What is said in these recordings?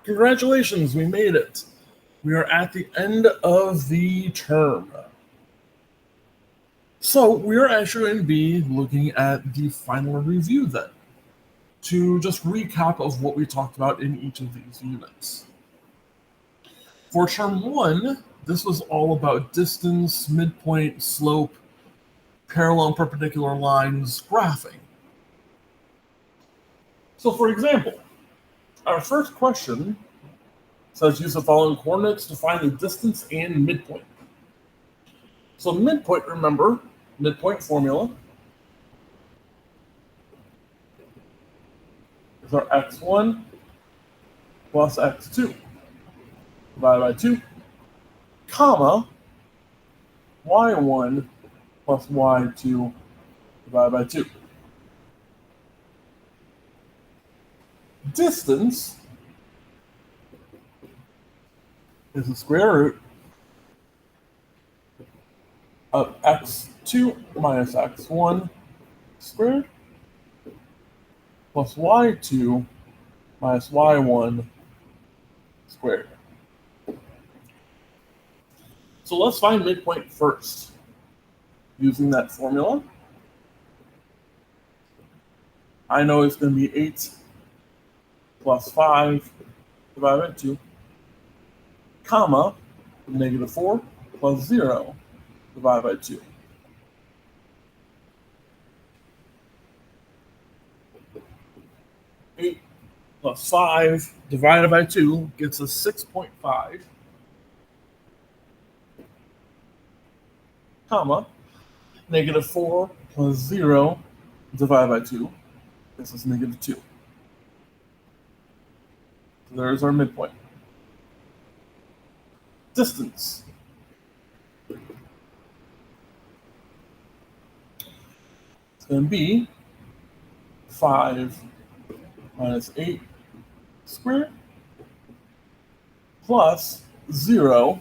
Congratulations, we made it. We are at the end of the term. So we're actually going to be looking at the final review then, to just recap of what we talked about in each of these units. For term 1, this was all about distance, midpoint, slope, parallel and perpendicular lines, graphing. So for example, our first question says use the following coordinates to find the distance and midpoint. So midpoint, remember, midpoint formula is our x1 plus x2 divided by 2, comma, y1 plus y2 divided by 2. Distance is the square root of x2 minus x1 squared plus y2 minus y1 squared. So let's find midpoint first. Using that formula, I know it's going to be 8 plus 5 divided by 2, comma, negative 4 plus 0 divided by 2. Eight plus 5 divided by 2 gets us 6.5, comma, negative 4 plus 0 divided by 2 gets us negative 2. So there's our midpoint. Distance. It's going to be 5 minus 8 squared plus 0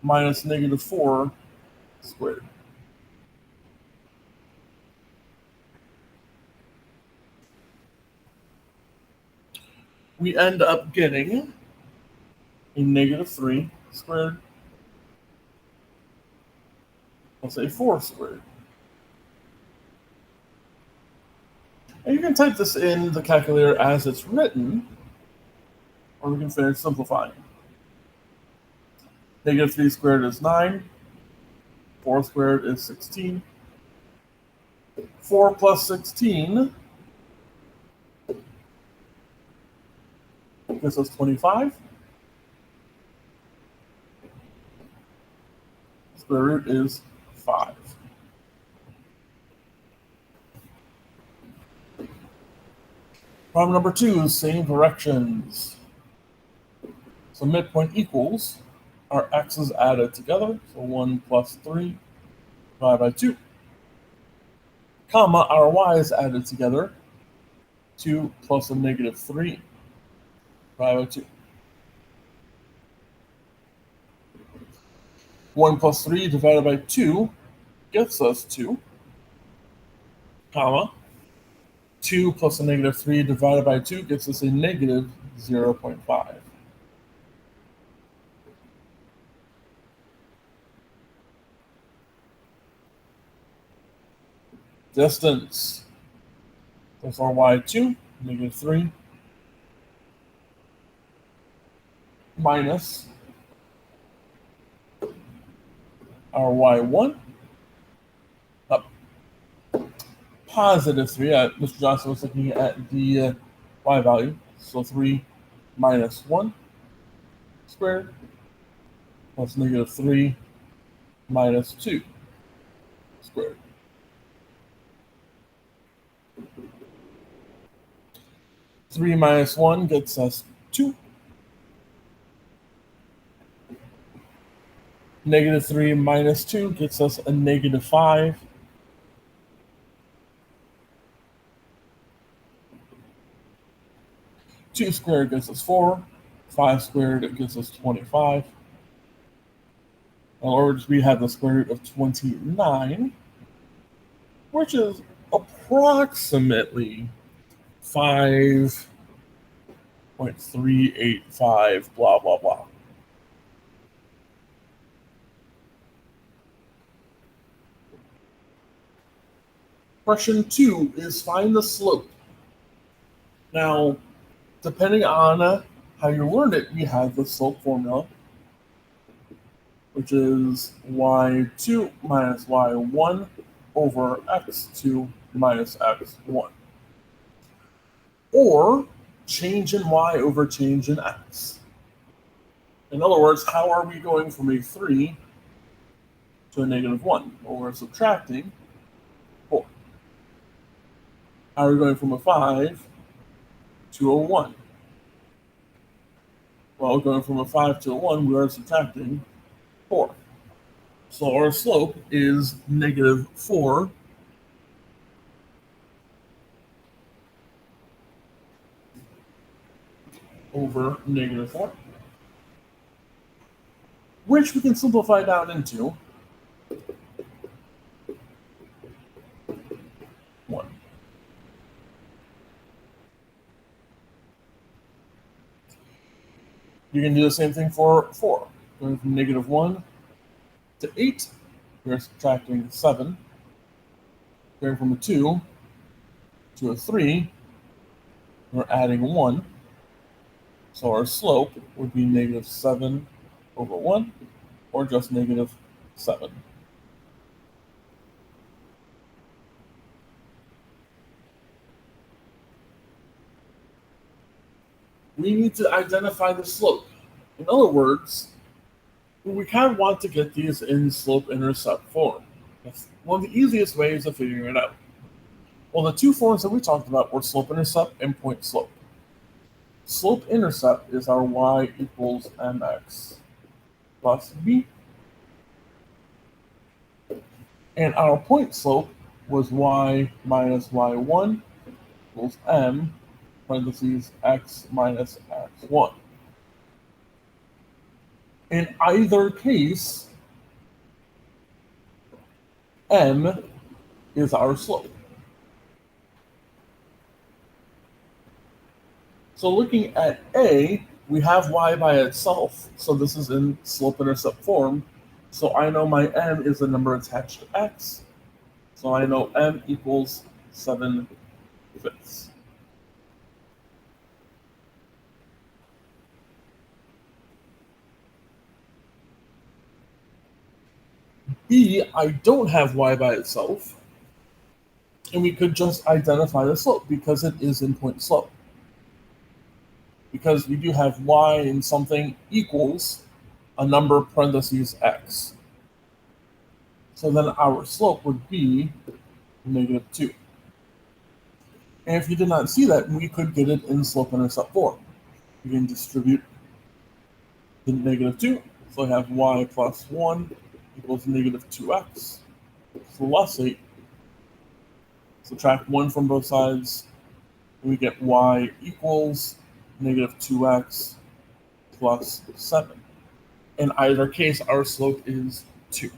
minus negative 4 squared. We end up getting a negative 3 squared plus a 4 squared. And you can type this in the calculator as it's written, or we can finish simplifying. Negative 3 squared is 9. 4 squared is 16. 4 plus 16 gives us 25. Square root is 5. Problem number 2, same directions. So midpoint equals our x's added together, so 1 plus 3 divided by 2, comma, our y's added together, 2 plus a negative 3 divided by 2. 1 plus 3 divided by 2 gets us 2, comma, 2 plus a negative 3 divided by 2 gets us a negative 0.5. Distance. That's our y2, negative 3, minus our y1, up positive 3. Mr. Johnson was looking at the y value, so 3 minus 1 squared plus negative 3 minus 2 squared. Three minus 1 gets us 2. Negative 3 minus 2 gets us a negative 5. Two squared gives us 4. 5 squared, it gives us 25. In other words, we have the square root of 29, which is approximately 5.5 0.385, blah, blah, blah. Question 2 is find the slope. Now, depending on how you learned it, we have the slope formula, which is y2 minus y1 over x2 minus x1. Or change in y over change in x. In other words, how are we going from a 3 to a negative 1? Well, we're subtracting 4. How are we going from a 5 to a 1? Well, going from a 5 to a 1, we are subtracting 4. So our slope is negative 4 over negative 4, which we can simplify down into 1. You can do the same thing for 4. Going from negative 1 to 8, we're subtracting 7. Going from a 2 to a 3, we're adding 1. So our slope would be negative 7 over 1, or just negative 7. We need to identify the slope. In other words, we kind of want to get these in slope-intercept form. That's one of the easiest ways of figuring it out. Well, the two forms that we talked about were slope-intercept and point-slope. Slope-intercept is our y equals mx plus b. And our point-slope was y minus y1 equals m parentheses x minus x1. In either case, m is our slope. So looking at A, we have y by itself. So this is in slope-intercept form. So I know my m is the number attached to x. So I know m equals 7/5. B, I don't have y by itself. And we could just identify the slope because it is in point slope. Because we do have y in something equals a number parentheses x. So then our slope would be negative 2. And if you did not see that, we could get it in slope-intercept form. We can distribute the negative 2. So I have y plus 1 equals negative 2x plus 8. Subtract 1 from both sides, and we get y equals negative 2x plus 7. In either case, our slope is 2.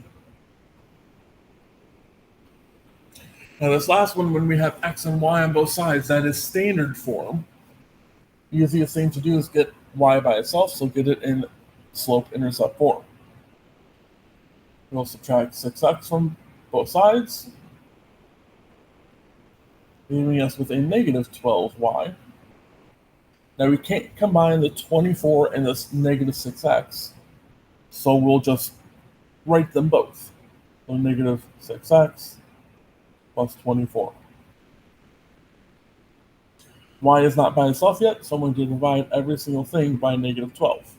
Now this last one, when we have x and y on both sides, that is standard form. The easiest thing to do is get y by itself, so get it in slope-intercept form. We'll subtract 6x from both sides, leaving us with a negative 12y. Now we can't combine the 24 and this negative 6x, so we'll just write them both. So negative 6x plus 24. Y is not by itself yet, so I'm going to divide every single thing by negative 12.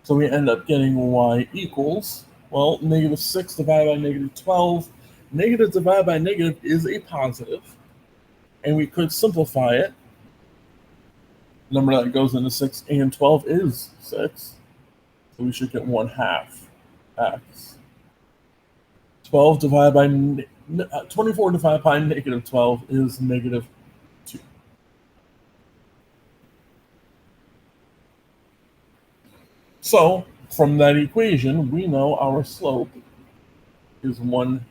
So we end up getting y equals, well, negative 6 divided by negative 12. Negative divided by negative is a positive, and we could simplify it. The number that goes into 6 and 12 is 6, so we should get 1/2 x. 12 divided by 24 divided by negative 12 is negative 2. So from that equation, we know our slope is 1/2.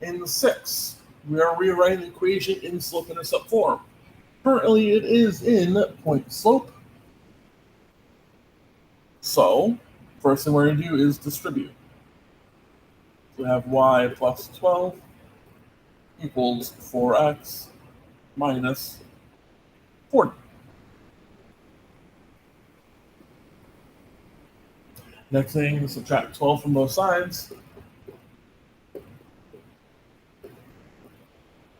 In 6, we are rewriting the equation in slope-intercept form. Currently, it is in point slope. So, first thing we're going to do is distribute. So we have y plus 12 equals 4x minus 40. Next thing, subtract 12 from both sides.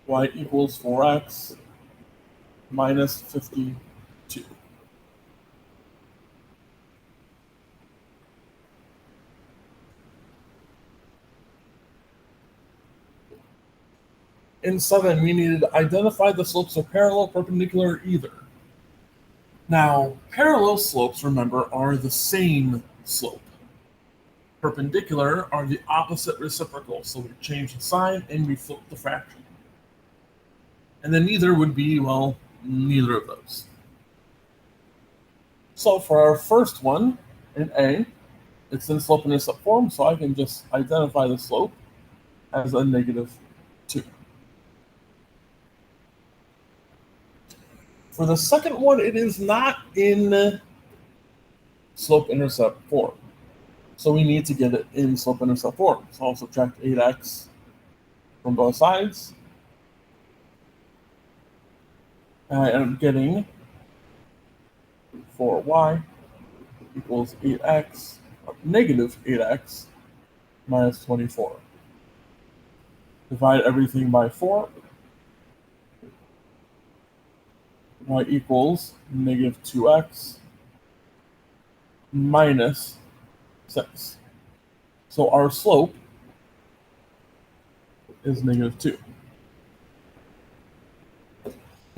Y equals 4x minus 52. In 7, we needed to identify the slopes of parallel, perpendicular, or either. Now, parallel slopes, remember, are the same slope. Perpendicular are the opposite reciprocal, so we change the sign and we flip the fraction. And then neither would be, well, neither of those. So for our first one, in A, it's in slope-intercept form, so I can just identify the slope as a negative 2. For the second one, it is not in slope-intercept form. So we need to get it in slope-intercept form. So I'll subtract 8x from both sides. And I end up getting 4y equals 8x, negative 8x minus 24. Divide everything by 4. Y equals negative 2x minus 6. So our slope is negative 2.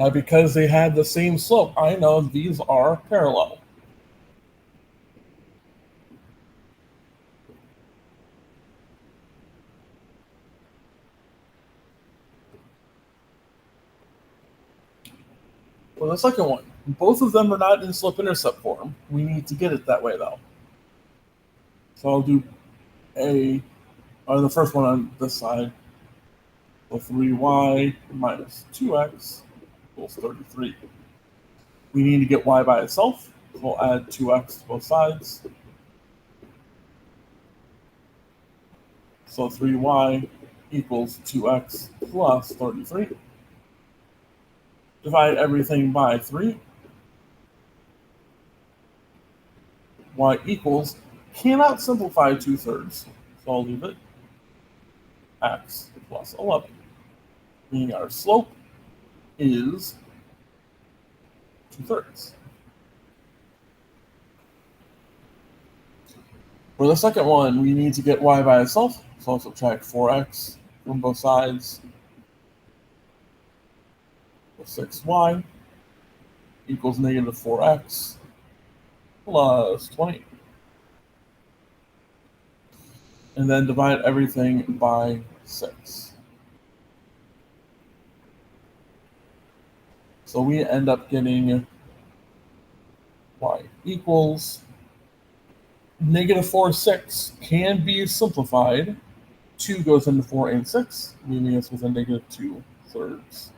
Now, because they had the same slope, I know these are parallel. For the second one, both of them are not in slope-intercept form. We need to get it that way, though. So I'll do the first one on this side. So 3y minus 2x equals 33. We need to get y by itself. So we'll add 2x to both sides. So 3y equals 2x plus 33. Divide everything by 3. Y equals, cannot simplify 2/3, so I'll leave it, x plus 11. Meaning our slope is 2/3. For the second one, we need to get y by itself, so I'll subtract 4x from both sides. 6y equals negative 4x plus 20. And then divide everything by 6. So we end up getting y equals negative 4, 6 can be simplified. 2 goes into 4 and 6, leaving us with a negative 2/3.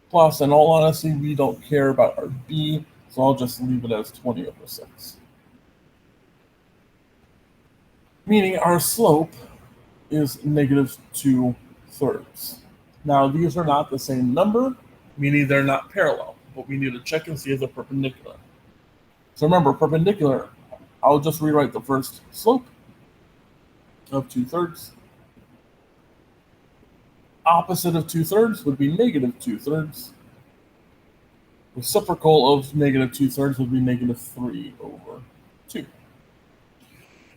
Plus, in all honesty, we don't care about our b, so I'll just leave it as 20 over 6. Meaning our slope is negative 2/3. Now, these are not the same number, meaning they're not parallel, but we need to check and see if they're perpendicular. So remember, perpendicular, I'll just rewrite the first slope of 2/3. Opposite of 2/3 would be negative 2/3. Reciprocal of negative 2/3 would be negative 3 over 2.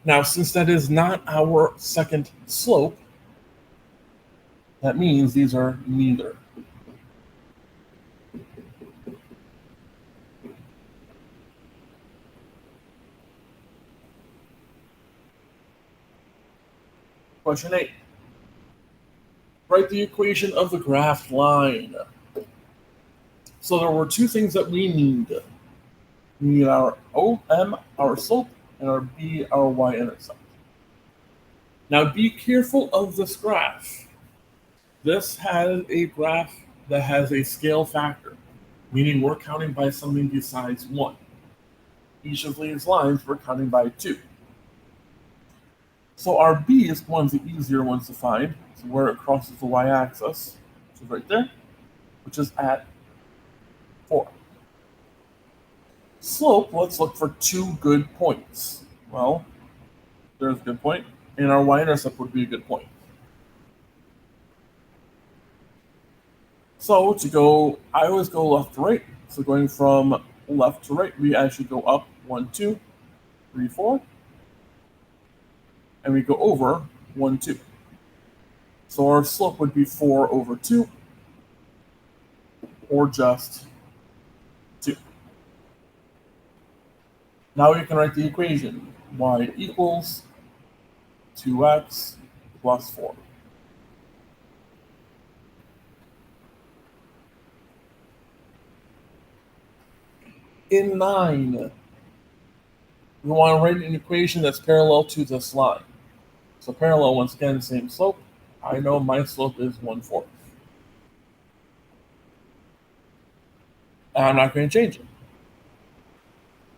Now, since that is not our second slope, that means these are neither. Question 8. Write the equation of the graphed line. So there were two things that we need. We need our OM, our slope, and our B, our y-intercept. Now be careful of this graph. This has a graph that has a scale factor, meaning we're counting by something besides 1. Each of these lines we're counting by 2. So our b is one of the easier ones to find, so where it crosses the y-axis, so right there, which is at 4. Slope, let's look for 2 good points. Well, there's a good point, and our y-intercept would be a good point. So to go, I always go left to right. So going from left to right, we actually go up 1, 2, 3, 4, and we go over 1, 2. So our slope would be 4 over 2, or just 2. Now we can write the equation. Y equals 2x plus 4. In 9, we want to write an equation that's parallel to this line. So parallel, once again, same slope. I know my slope is 1/4. And I'm not going to change it.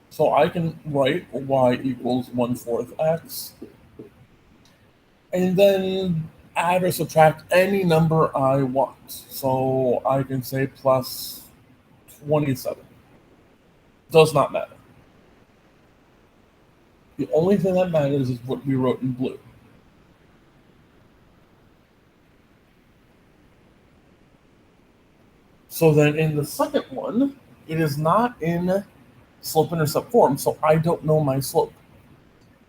So I can write y equals 1/4 x, and then add or subtract any number I want. So I can say plus 27. Does not matter. The only thing that matters is what we wrote in blue. So then in the second one, it is not in slope-intercept form, so I don't know my slope.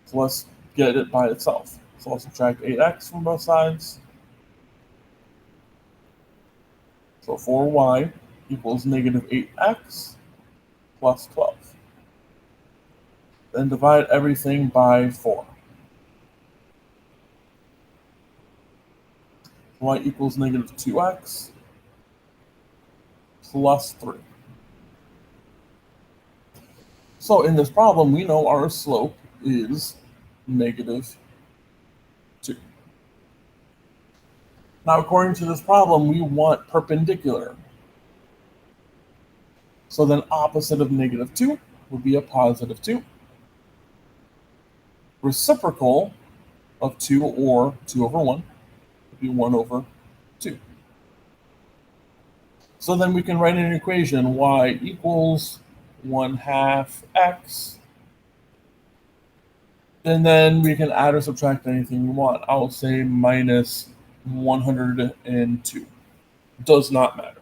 So let's get it by itself. So I'll subtract 8x from both sides. So 4y equals negative 8x plus 12. Then divide everything by 4. Y equals negative 2x plus 3. So in this problem, we know our slope is negative 2. Now, according to this problem, we want perpendicular. So then opposite of negative 2 would be a positive 2. Reciprocal of 2, or 2 over 1, would be 1 over 2. So then we can write an equation, y equals 1/2 x. And then we can add or subtract anything we want. I'll say minus 102. Does not matter.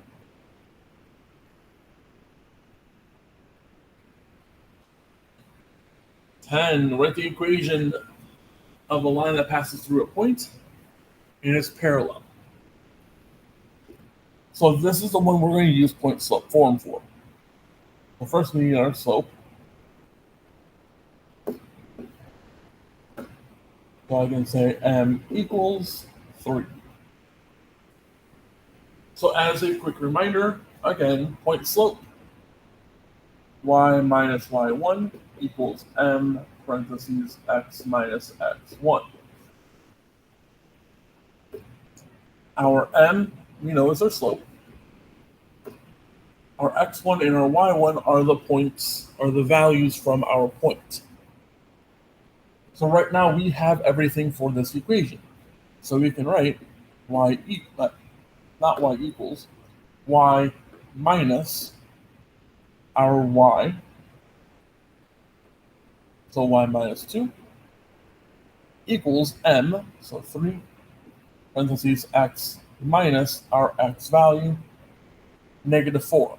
Write the equation of a line that passes through a point and is parallel. So this is the one we're going to use point slope form for. Well, first we need our slope. So I can say m equals 3. So as a quick reminder, again, point slope, y minus y1 equals m parentheses x minus x1. Our m, we know, is our slope. Our x1 and our y1 are the points, are the values from our point. So right now we have everything for this equation. So we can write not y equals, y minus our y, so y minus 2, equals m, so 3, parentheses x minus our x value, negative 4.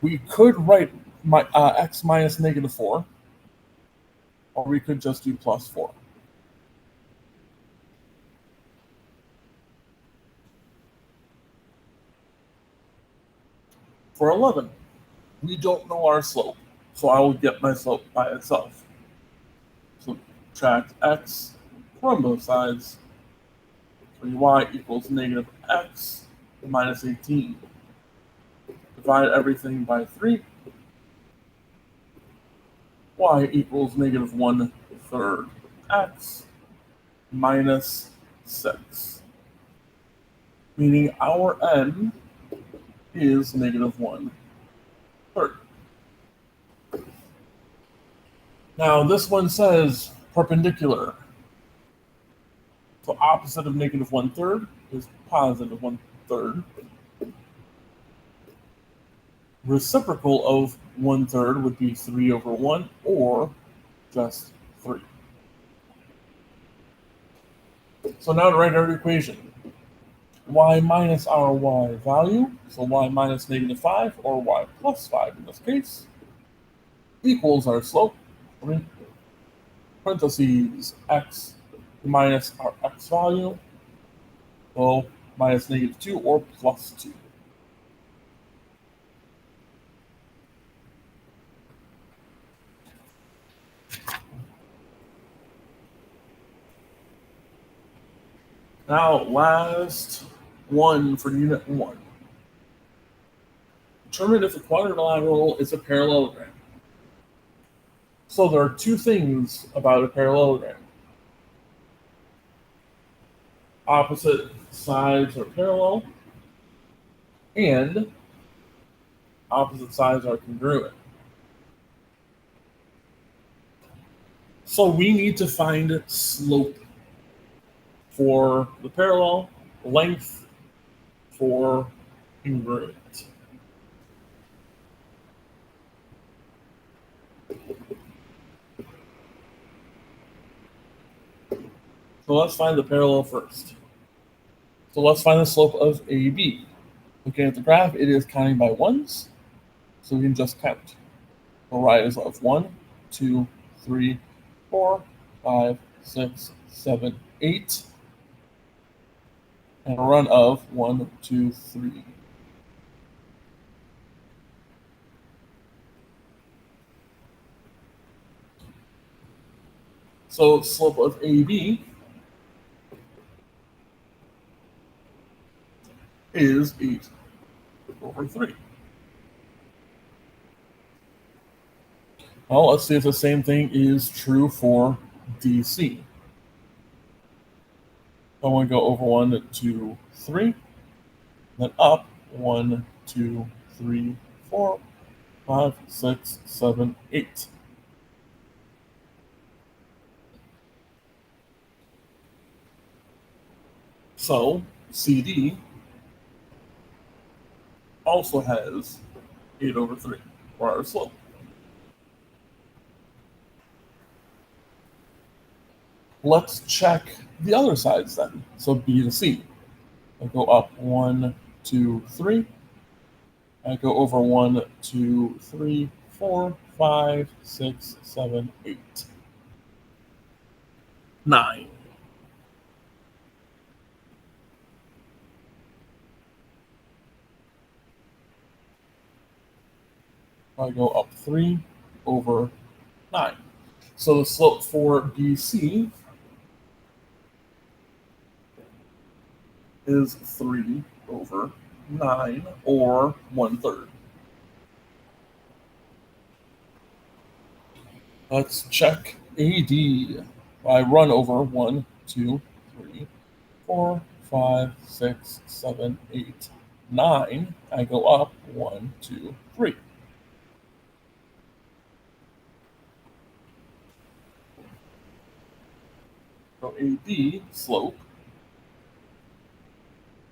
We could write x minus negative 4, or we could just do plus 4. For 11, we don't know our slope, so I will get my slope by itself. So subtract x from both sides. So y equals negative x minus 18. Divide everything by 3. Y equals negative 1/3 x minus 6. Meaning our n is -1/3. Now this one says perpendicular. So opposite of -1/3 is +1/3. Reciprocal of 1/3 would be 3/1 or just 3. So now to write our equation. Y minus our y value, so y minus -5 or y plus 5 in this case, equals our slope, parentheses x minus our x value, so minus -2 or plus 2. Now, last one for unit 1. Determine if the quadrilateral is a parallelogram. So there are two things about a parallelogram. Opposite sides are parallel, and opposite sides are congruent. So we need to find slope for the parallel, length for congruent. So let's find the parallel first. So let's find the slope of AB. Looking at the graph, it is counting by ones, so we can just count. A rise of 1, 2, 3, 4, 5, 6, 7, 8, and a run of 1, 2, 3. So slope of AB is 8/3. Well, let's see if the same thing is true for DC. I want to go over 1, 2, 3, then up 1, 2, 3, 4, 5, 6, 7, 8. So CD also has 8/3 for our slope. Let's check the other sides then. So B to C. I go up 1, 2, 3. I go over 1, 2, 3, 4, 5, 6, 7, 8. 9. I go up 3/9. So the slope for BC is 3/9 or 1/3. Let's check AD. I run over 1, 2, 3, 4, 5, 6, 7, 8, 9. I go up 1, 2, 3. So AD slope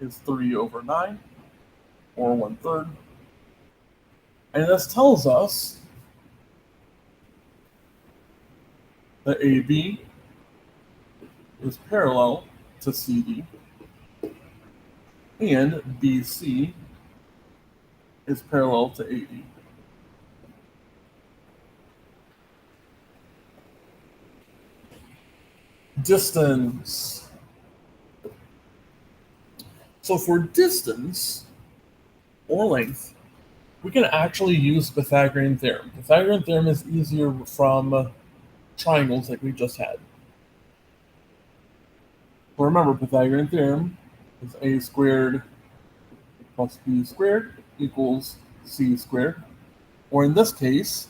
is 3/9 or 1/3. And this tells us that AB is parallel to CD and BC is parallel to AD. Distance. So for distance or length, we can actually use Pythagorean theorem. Pythagorean theorem is easier from triangles like we just had. But remember, Pythagorean theorem is a squared plus b squared equals c squared. Or in this case,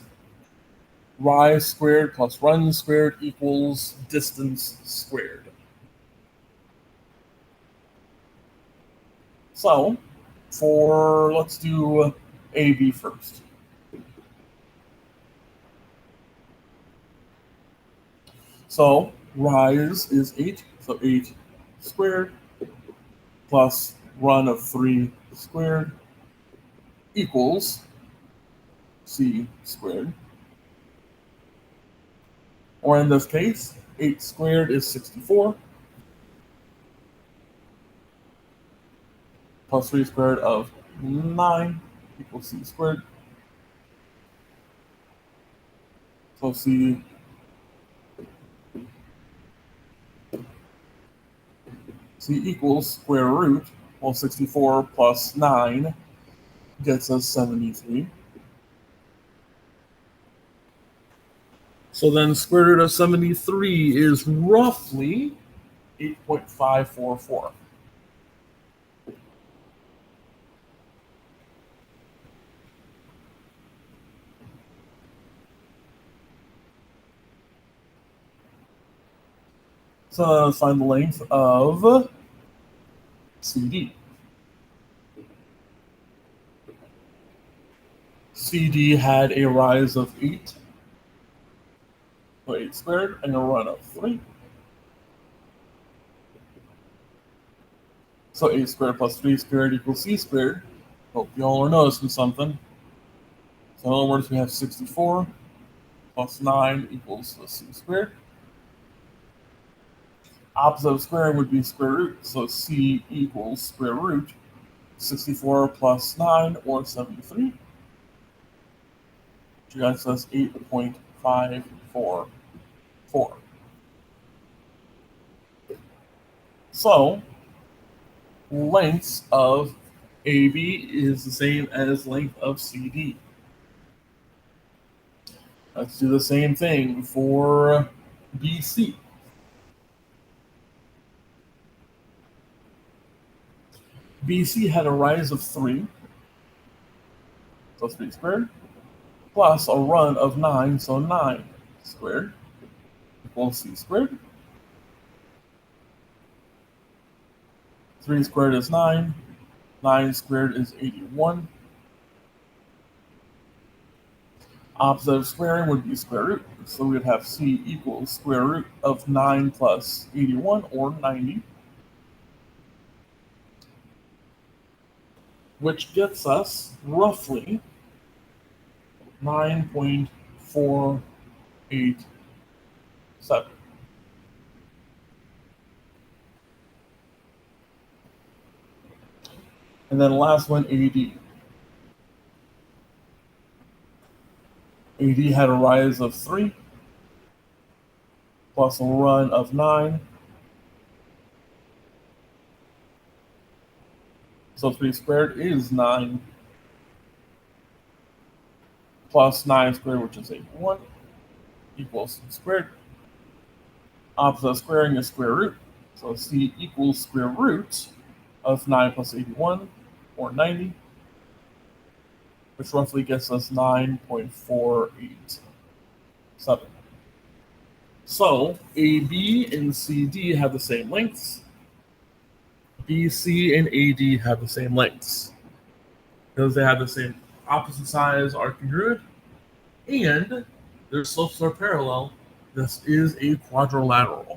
rise squared plus run squared equals distance squared. So, let's do AB first. So, rise is 8, so 8 squared plus run of 3 squared equals C squared. Or in this case, 8 squared is 64 plus 3 squared of 9 equals C squared. So C equals square root, well, 64 plus 9 gets us 73. So then square root of 73 is roughly 8.544. So let's find the length of CD. CD had a rise of 8, so 8 squared, and a run of 3. So 8 squared plus 3 squared equals C squared. Hope you all are noticing something. So in other words, we have 64 plus 9 equals C squared. Opposite of squaring would be square root, so C equals square root 64 plus 9, or 73. Which gets us 8.544. So, length of AB is the same as length of CD. Let's do the same thing for BC. BC had a rise of 3, so 3 squared, plus a run of 9, so 9 squared equals C squared. 3 squared is 9. 9 squared is 81. Opposite of squaring would be square root. So we'd have C equals square root of 9 plus 81, or 90. Which gets us roughly 9.487. And then last one, AD. AD had a rise of 3 plus a run of 9. So 3 squared is 9 plus 9 squared, which is 81, equals C squared. Opposite of squaring is square root. So C equals square root of 9 plus 81, or 90, which roughly gets us 9.487. So AB and CD have the same lengths. BC and AD have the same lengths. Because they have the same opposite sides are congruent, and their slopes are parallel. This is a quadrilateral.